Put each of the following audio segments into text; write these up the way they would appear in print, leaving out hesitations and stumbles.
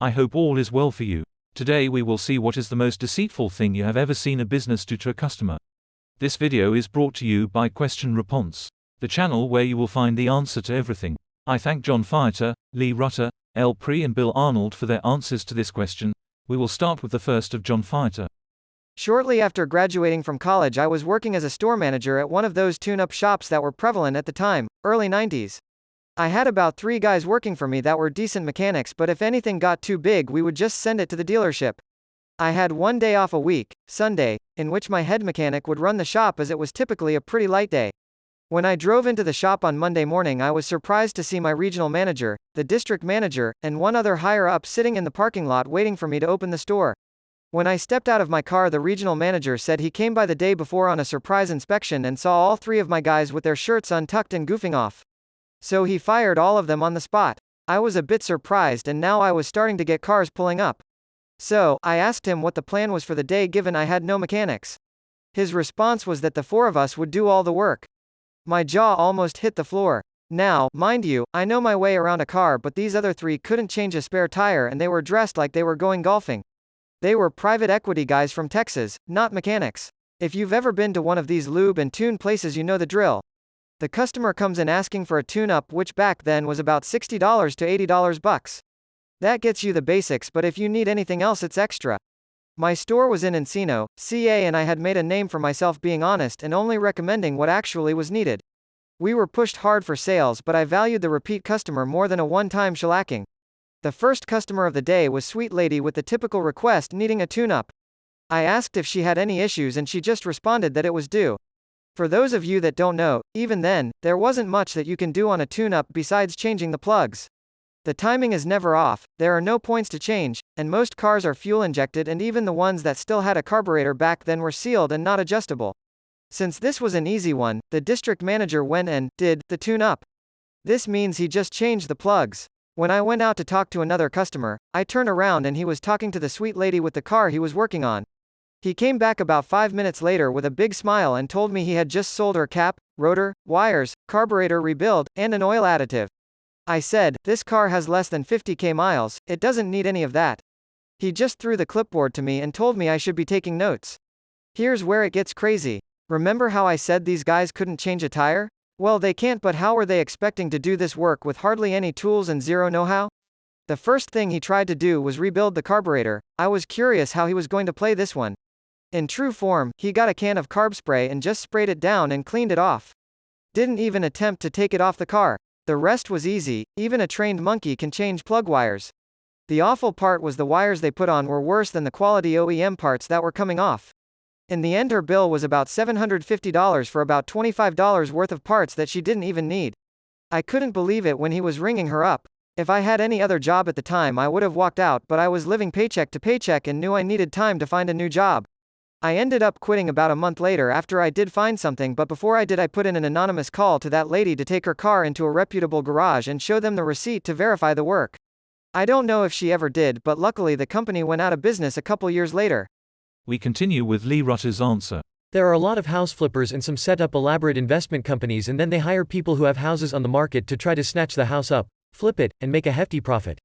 I hope all is well for you. Today we will see what is the most deceitful thing you have ever seen a business do to a customer. This video is brought to you by Question Response, the channel where you will find the answer to everything. I thank John Faieta, Lee Rutter, L. Pre and Bill Arnold for their answers to this question. We will start with the first of John Faieta. Shortly after graduating from college, I was working as a store manager at one of those tune-up shops that were prevalent at the time, early 90s. I had about 3 guys working for me that were decent mechanics, but if anything got too big we would just send it to the dealership. I had one day off a week, Sunday, in which my head mechanic would run the shop as it was typically a pretty light day. When I drove into the shop on Monday morning, I was surprised to see my regional manager, the district manager, and one other higher up sitting in the parking lot waiting for me to open the store. When I stepped out of my car, the regional manager said he came by the day before on a surprise inspection and saw all 3 of my guys with their shirts untucked and goofing off. So he fired all of them on the spot. I was a bit surprised, and now I was starting to get cars pulling up. So, I asked him what the plan was for the day given I had no mechanics. His response was that the 4 of us would do all the work. My jaw almost hit the floor. Now, mind you, I know my way around a car, but these other 3 couldn't change a spare tire and they were dressed like they were going golfing. They were private equity guys from Texas, not mechanics. If you've ever been to one of these lube and tune places, you know the drill. The customer comes in asking for a tune-up, which back then was about $60 to $80 bucks. That gets you the basics, but if you need anything else it's extra. My store was in Encino, CA, and I had made a name for myself being honest and only recommending what actually was needed. We were pushed hard for sales, but I valued the repeat customer more than a one-time shellacking. The first customer of the day was sweet lady with the typical request needing a tune-up. I asked if she had any issues and she just responded that it was due. For those of you that don't know, even then, there wasn't much that you can do on a tune-up besides changing the plugs. The timing is never off, there are no points to change, and most cars are fuel injected, and even the ones that still had a carburetor back then were sealed and not adjustable. Since this was an easy one, the district manager went and did the tune-up. This means he just changed the plugs. When I went out to talk to another customer, I turned around and he was talking to the sweet lady with the car he was working on. He came back about 5 minutes later with a big smile and told me he had just sold her cap, rotor, wires, carburetor rebuild, and an oil additive. I said, "This car has less than 50k miles, it doesn't need any of that." He just threw the clipboard to me and told me I should be taking notes. Here's where it gets crazy. Remember how I said these guys couldn't change a tire? Well, they can't, but how were they expecting to do this work with hardly any tools and zero know-how? The first thing he tried to do was rebuild the carburetor. I was curious how he was going to play this one. In true form, he got a can of carb spray and just sprayed it down and cleaned it off. Didn't even attempt to take it off the car. The rest was easy, even a trained monkey can change plug wires. The awful part was the wires they put on were worse than the quality OEM parts that were coming off. In the end, her bill was about $750 for about $25 worth of parts that she didn't even need. I couldn't believe it when he was ringing her up. If I had any other job at the time I would have walked out, but I was living paycheck to paycheck and knew I needed time to find a new job. I ended up quitting about a month later after I did find something, but before I did I put in an anonymous call to that lady to take her car into a reputable garage and show them the receipt to verify the work. I don't know if she ever did, but luckily the company went out of business a couple years later. We continue with Lee Rutter's answer. There are a lot of house flippers and some set up elaborate investment companies, and then they hire people who have houses on the market to try to snatch the house up, flip it, and make a hefty profit.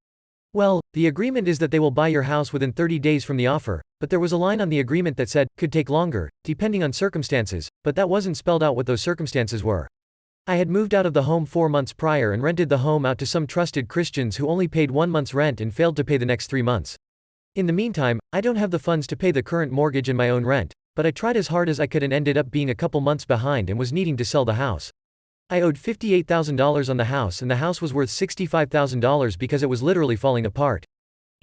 Well, the agreement is that they will buy your house within 30 days from the offer, but there was a line on the agreement that said, could take longer, depending on circumstances, but that wasn't spelled out what those circumstances were. I had moved out of the home 4 months prior and rented the home out to some trusted Christians who only paid 1 month's rent and failed to pay the next 3 months. In the meantime, I don't have the funds to pay the current mortgage and my own rent, but I tried as hard as I could and ended up being a couple months behind and was needing to sell the house. I owed $58,000 on the house and the house was worth $65,000 because it was literally falling apart.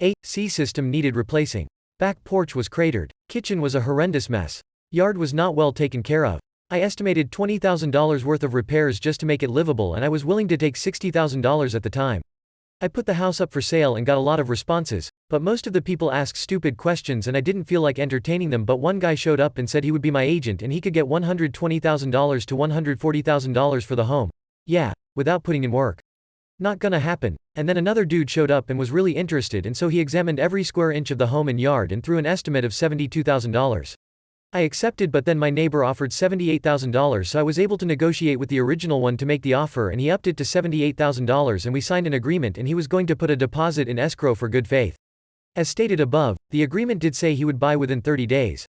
AC system needed replacing. Back porch was cratered. Kitchen was a horrendous mess. Yard was not well taken care of. I estimated $20,000 worth of repairs just to make it livable, and I was willing to take $60,000 at the time. I put the house up for sale and got a lot of responses, but most of the people asked stupid questions and I didn't feel like entertaining them. But one guy showed up and said he would be my agent and he could get $120,000 to $140,000 for the home. Yeah, without putting in work. Not gonna happen. And then another dude showed up and was really interested, and so he examined every square inch of the home and yard and threw an estimate of $72,000. I accepted, but then my neighbor offered $78,000, so I was able to negotiate with the original one to make the offer, and he upped it to $78,000 and we signed an agreement, and he was going to put a deposit in escrow for good faith. As stated above, the agreement did say he would buy within 30 days.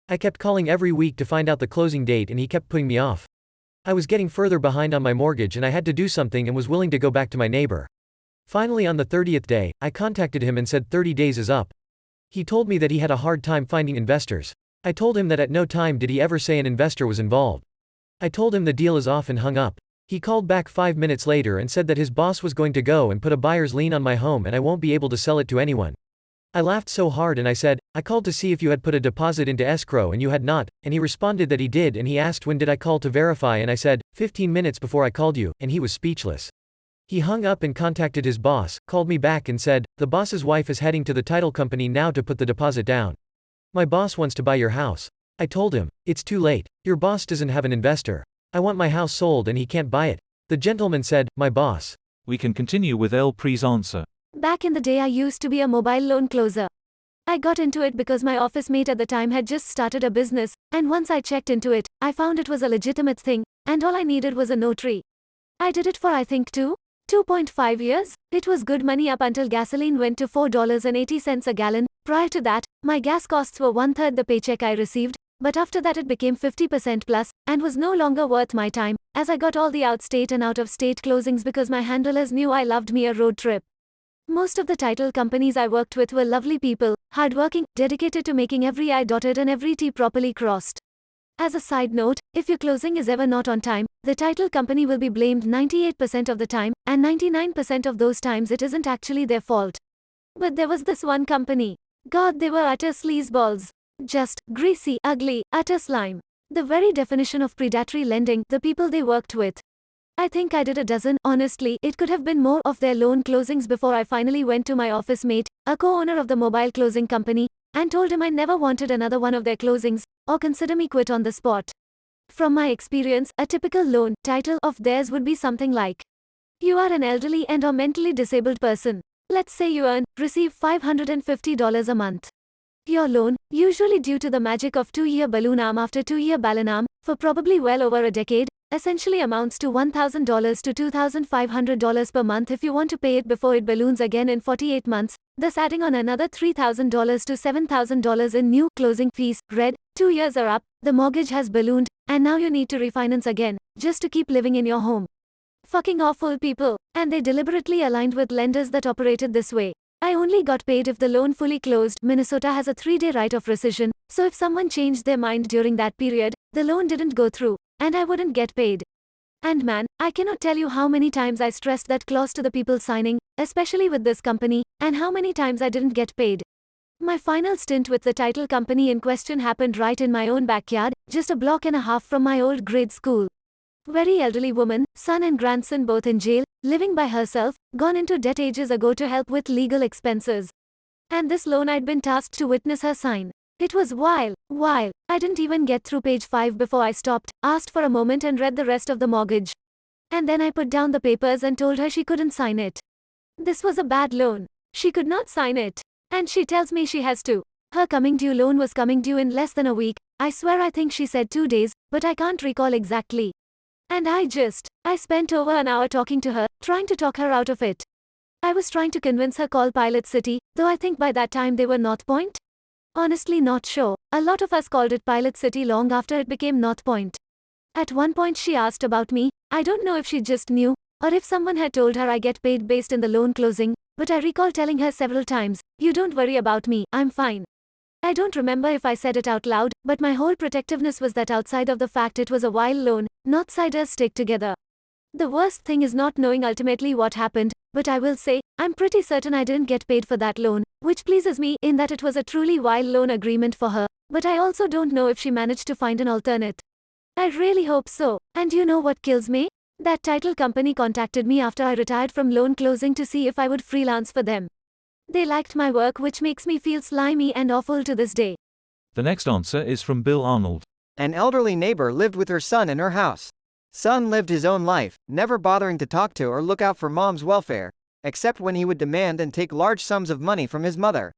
I kept calling every week to find out the closing date and he kept putting me off. I was getting further behind on my mortgage and I had to do something and was willing to go back to my neighbor. Finally on the 30th day, I contacted him and said 30 days is up. He told me that he had a hard time finding investors. I told him that at no time did he ever say an investor was involved. I told him the deal is off and hung up. He called back 5 minutes later and said that his boss was going to go and put a buyer's lien on my home and I won't be able to sell it to anyone. I laughed so hard and I said, I called to see if you had put a deposit into escrow and you had not, and he responded that he did and he asked when did I call to verify and I said, 15 minutes before I called you, and he was speechless. He hung up and contacted his boss, called me back and said, the boss's wife is heading to the title company now to put the deposit down. My boss wants to buy your house. I told him, it's too late, your boss doesn't have an investor. I want my house sold and he can't buy it. The gentleman said, my boss. We can continue with El Pre's answer. Back in the day I used to be a mobile loan closer. I got into it because my office mate at the time had just started a business, and once I checked into it, I found it was a legitimate thing, and all I needed was a notary. I did it for I think 2.5 years. It was good money up until gasoline went to $4.80 a gallon. Prior to that, my gas costs were 1/3 the paycheck I received, but after that it became 50% plus, and was no longer worth my time, as I got all the outstate and out-of-state closings because my handlers knew I loved me a road trip. Most of the title companies I worked with were lovely people, hardworking, dedicated to making every I dotted and every T properly crossed. As a side note, if your closing is ever not on time, the title company will be blamed 98% of the time, and 99% of those times it isn't actually their fault. But there was this one company. God, they were utter sleazeballs. Just greasy, ugly, utter slime. The very definition of predatory lending, the people they worked with. I think I did a dozen, honestly, it could have been more, of their loan closings before I finally went to my office mate, a co-owner of the mobile closing company, and told him I never wanted another one of their closings, or consider me quit on the spot. From my experience, a typical loan title of theirs would be something like, you are an elderly and or mentally disabled person. Let's say you receive $550 a month. Your loan, usually due to the magic of 2-year balloon arm after 2-year balloon arm, for probably well over a decade, essentially amounts to $1,000 to $2,500 per month if you want to pay it before it balloons again in 48 months, thus adding on another $3,000 to $7,000 in new closing fees. Read, 2 years are up, the mortgage has ballooned, and now you need to refinance again, just to keep living in your home. Fucking awful people, and they deliberately aligned with lenders that operated this way. I only got paid if the loan fully closed. Minnesota has a 3-day right of rescission, so if someone changed their mind during that period, the loan didn't go through, and I wouldn't get paid. And man, I cannot tell you how many times I stressed that clause to the people signing, especially with this company, and how many times I didn't get paid. My final stint with the title company in question happened right in my own backyard, just a block and a half from my old grade school. Very elderly woman, son and grandson both in jail, living by herself, gone into debt ages ago to help with legal expenses. And this loan I'd been tasked to witness her sign. It was wild. I didn't even get through page 5 before I stopped, asked for a moment and read the rest of the mortgage. And then I put down the papers and told her she couldn't sign it. This was a bad loan. She could not sign it. And she tells me she has to. Her coming due loan was coming due in less than a week. I swear I think she said 2 days, but I can't recall exactly. And I spent over an hour talking to her, trying to talk her out of it. I was trying to convince her call Pilot City, though I think by that time they were North Point. Honestly not sure. A lot of us called it Pilot City long after it became North Point. At one point she asked about me. I don't know if she just knew, or if someone had told her I get paid based in the loan closing, but I recall telling her several times, you don't worry about me, I'm fine. I don't remember if I said it out loud, but my whole protectiveness was that outside of the fact it was a wild loan, north siders stick together. The worst thing is not knowing ultimately what happened, but I will say, I'm pretty certain I didn't get paid for that loan, which pleases me in that it was a truly wild loan agreement for her, but I also don't know if she managed to find an alternate. I really hope so. And you know what kills me? That title company contacted me after I retired from loan closing to see if I would freelance for them. They liked my work, which makes me feel slimy and awful to this day. The next answer is from Bill Arnold. An elderly neighbor lived with her son in her house. Son lived his own life, never bothering to talk to or look out for mom's welfare, except when he would demand and take large sums of money from his mother.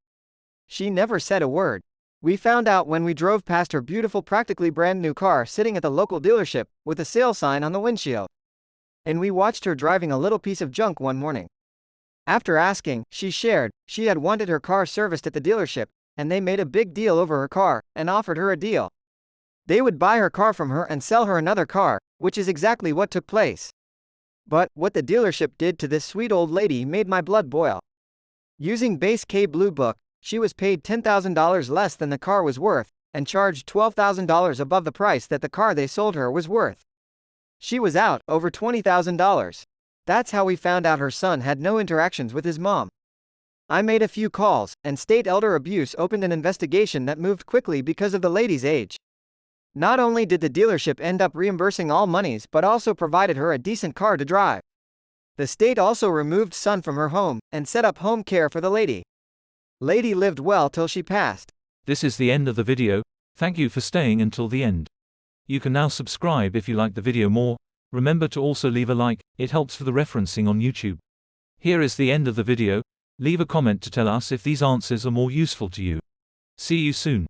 She never said a word. We found out when we drove past her beautiful, practically brand new car sitting at the local dealership, with a sale sign on the windshield. And we watched her driving a little piece of junk one morning. After asking, she shared, she had wanted her car serviced at the dealership, and they made a big deal over her car, and offered her a deal. They would buy her car from her and sell her another car, which is exactly what took place. But, what the dealership did to this sweet old lady made my blood boil. Using base K Blue Book, she was paid $10,000 less than the car was worth, and charged $12,000 above the price that the car they sold her was worth. She was out over $20,000. That's how we found out her son had no interactions with his mom. I made a few calls, and State Elder Abuse opened an investigation that moved quickly because of the lady's age. Not only did the dealership end up reimbursing all monies but also provided her a decent car to drive. The state also removed son from her home, and set up home care for the lady. Lady lived well till she passed. This is the end of the video. Thank you for staying until the end. You can now subscribe if you like the video more. Remember to also leave a like, it helps for the referencing on YouTube. Here is the end of the video. Leave a comment to tell us if these answers are more useful to you. See you soon.